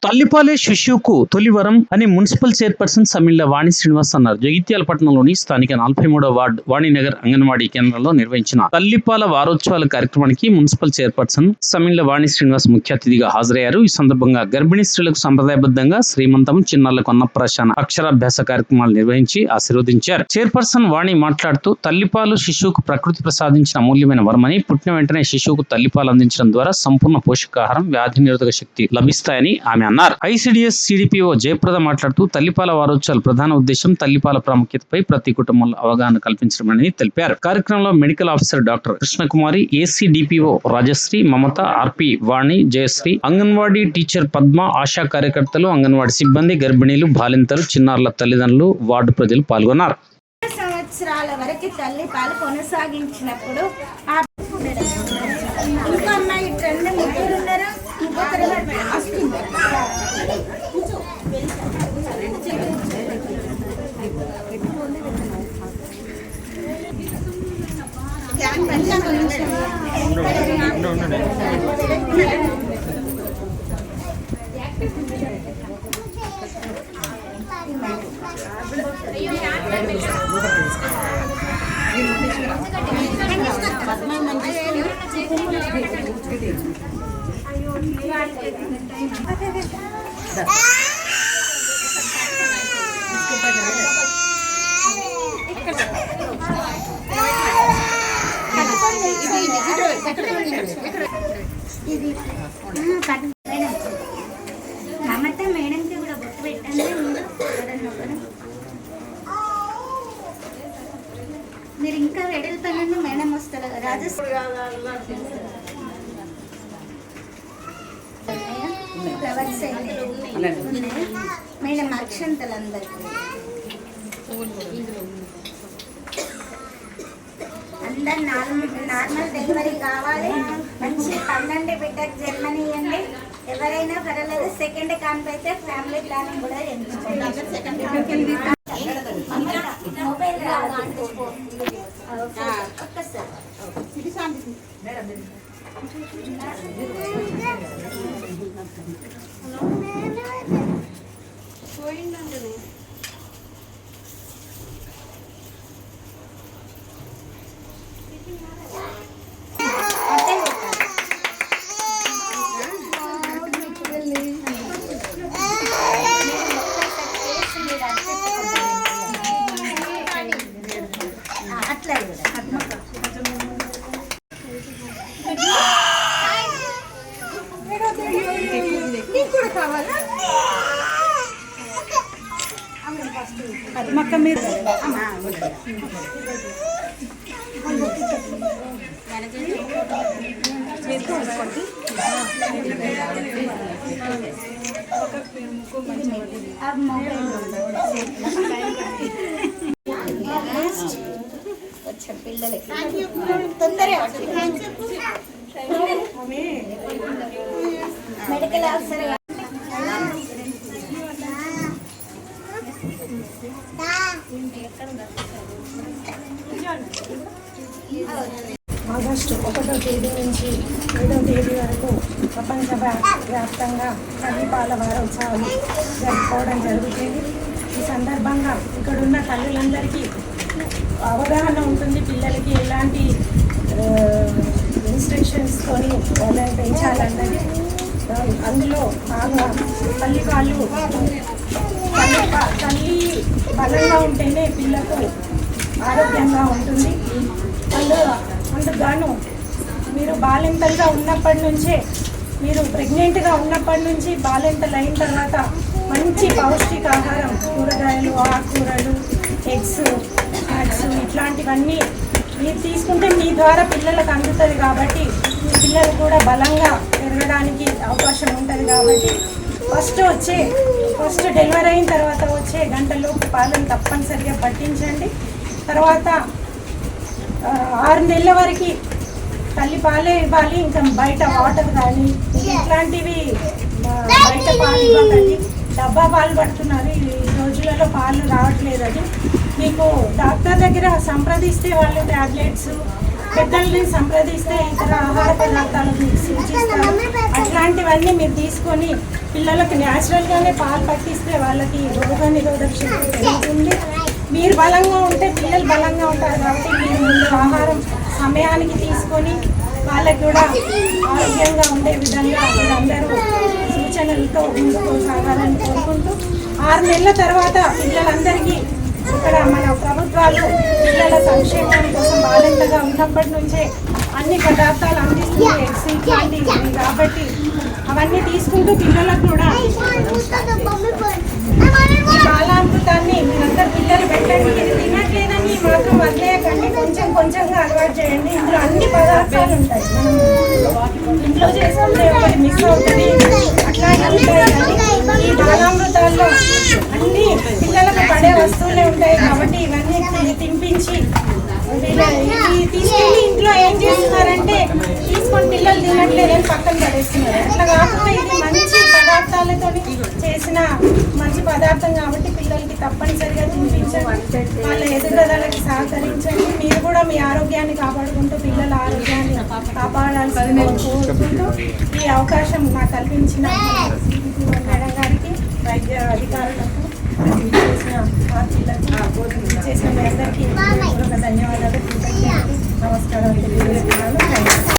తల్లిపాలే శిశువుకు తొలి వరం అని మున్సిపల్ చైర్పర్సన్ సమిళ్ల వాణి శ్రీనివాస్ అన్నారు. జగిత్యాల పట్టణంలోని స్థానిక 43వ వార్డు వాణినగర్ అంగన్వాడీ కేంద్రంలో నిర్వహించిన తల్లిపాల వారోత్సవాల కార్యక్రమానికి మున్సిపల్ చైర్పర్సన్ సమిళ్ల వాణి శ్రీనివాస్ ముఖ్య అతిథిగా హాజరయ్యారు. ఈ సందర్భంగా గర్భిణీ స్త్రీలకు సంప్రదాయబద్ధంగా శ్రీమంతం, చిన్నారులకు అన్నప్రాశన, అక్షరాభ్యాస కార్యక్రమాలు నిర్వహించి ఆశీర్వదించారు. చైర్పర్సన్ వాణి మాట్లాడుతూ తల్లిపాలు శిశువుకు ప్రకృతి ప్రసాదించిన అమూల్యమైన వరమని, పుట్టిన వెంటనే శిశువుకు తల్లిపాలు అందించడం ద్వారా సంపూర్ణ పోషకాహారం, వ్యాధి నిరోధక శక్తి లభిస్తాయని ఆమె అన్నారు. ఐసిడిఎస్ సిడిపిఓ జయప్రద మాట్లాడుతూ తల్లిపాల వారోత్సవాల ప్రధాన ఉద్దేశం తల్లిపాల ప్రాముఖ్యతపై ప్రతి కుటుంబంలో అవగాహన కల్పించడమని తెలిపారు. కార్యక్రమంలో medical officer doctor Krishnakumari, ACDPO Rajashree, Mamata, RP Vani, Jayashree, anganwadi teacher Padma, Asha కార్యకర్తలు, అంగన్వాడీ సిబ్బంది, గర్భిణీలు, బాలింతలు, చిన్నారుల తల్లిదండ్రులు, వార్డు ప్రజలు పాల్గొన్నారు. సంవత్సరాల వరకు తల్లిపాలు కొనసాగించినప్పుడు ఇంకా అమ్మాయి ట్రెండ్ ముగ్గురు ఉన్నారు, ఇంకొకరు వస్తుంది. మమత మేడంకి కూడా బొట్టు పెట్టండి. మీరు ఇంకా వెడల్పనండి, మేడం వస్తారు. రాజశ్రీ ఫ్లవర్స్ మేడం, అక్షంతలు అందరికి అందరు నార్మల్ డెలివరీ కావాలి. మంచి 12 బిడ్డకు జన్మనియండి. ఎవరైనా పర్వాలేదు. సెకండ్ కాన్పు అయితే ఫ్యామిలీ ప్లానింగ్ కూడా చేయించుకోండి. మొబైల్ పోయిందండి. పద్మక్క మీరు పిల్లలకి తొందరగా మెడికల్ ఆఫీసర్ ఆగస్టు 1వ తేదీ నుంచి 7వ తేదీ వరకు ప్రపంచవ్యాప్తంగా తల్లిపాల వారోత్సవాలు జరుపుకోవడం జరుగుతుంది. ఈ సందర్భంగా ఇక్కడున్న తల్లులందరికీ అవగాహన ఉంటుంది. పిల్లలకి ఎలాంటి ఇన్స్ట్రక్షన్స్తో వాళ్ళని పెంచాలన్నది. అందులో బాగా తల్లిపాలు తల్లి బలంగా ఉంటేనే పిల్లకు ఆరోగ్యంగా ఉంటుంది. అందుకు మీరు బాలింతలుగా ఉన్నప్పటి నుంచే, మీరు ప్రెగ్నెంట్గా ఉన్నప్పటి నుంచి బాలింతలు అయిన తర్వాత మంచి పౌష్టికాహారం, కూరగాయలు, ఆకుకూరలు, ఎగ్స్, నట్స్ ఇట్లాంటివన్నీ మీరు తీసుకుంటే మీ ద్వారా పిల్లలకు అందుతుంది. కాబట్టి మీ పిల్లలు కూడా బలంగా పెరగడానికి అవకాశం ఉంటుంది. కాబట్టి ఫస్ట్ డెలివరీ అయిన తర్వాత వచ్చే గంటలోపు పాలను తప్పనిసరిగా పట్టించండి. తర్వాత 6 నెలల వరకు తల్లి పాలే ఇవ్వాలి. ఇంకా బయట వాటర్ కానీ ఇట్లాంటివి బయట పాలు ఇవ్వకండి. డబ్బా పాలు పడుతున్నారు ఈ రోజులలో, పాలు రావట్లేదు. అది మీకు డాక్టర్ దగ్గర సంప్రదిస్తే వాళ్ళు ట్యాబ్లెట్స్ పెద్దల్ని సంప్రదిస్తే ఇతర ఆహార పదార్థాలు మీకు సూచిస్తారు. అట్లాంటివన్నీ మీరు తీసుకొని పిల్లలకు న్యాచురల్గానే పాలు పట్టిస్తే వాళ్ళకి రోగ నిరోధక శక్తి పెరుగుతుంది. మీరు బలంగా ఉంటే పిల్లలు బలంగా ఉంటారు. కాబట్టి మీరు ముందు ఆహారం సమయానికి తీసుకొని వాళ్ళకి కూడా ఆరోగ్యంగా ఉండే విధంగా మీరందరూ సూచనలతో ముందుకు సాగాలని కోరుకుంటూ 6 నెలల తర్వాత పిల్లలందరికీ ఇక్కడ మన ప్రభుత్వాలు పిల్లల సంక్షేమం కోసం బాధ్యతగా ఉన్నప్పటి నుంచే అన్ని పదార్థాలు అందిస్తుంది ఎక్స్ కాబట్టి అవన్నీ తీసుకుంటూ పిల్లలకు కూడా ఈ బాలామృతాన్ని మీరందరూ పిల్లలు పెట్టండి. ఇది తినట్లేదని మాత్రం వదిలేయకండి, కొంచెం కొంచెంగా అలవాటు చేయండి. ఇందులో అన్ని పదార్థాలు ఉంటాయి. మనం ఇంట్లో చేసుకుంటే ఒకటి మిస్ అవుతుంది, అట్లాగే ఉంటాయి. కానీ ఈ బాలామృతాల్లో అన్ని పిల్లలకు పడే వస్తువులే ఉంటాయి. కాబట్టి ఇవన్నీ తినిపించి తీసుకెళ్ళి ఇంట్లో ఏం చేస్తున్నారంటే తీసుకొని పిల్లలు తినట్లేదని పక్కన పడేస్తున్నారు. అట్లా కాకుండా ఇది మంచి పదార్థాలతో చేసిన మంచి పదార్థం కాబట్టి పిల్లలకి తప్పనిసరిగా తినిపించండి, వాళ్ళ ఎదుగుదలకి సహకరించండి. మీరు కూడా మీ ఆరోగ్యాన్ని కాపాడుకుంటూ పిల్లల ఆరోగ్యాన్ని కాపాడాల్సింది కోరుకుంటూ ఈ అవకాశం నాకు కల్పించిన మేడం గారికి, వైద్య అధికారులకు చేసిన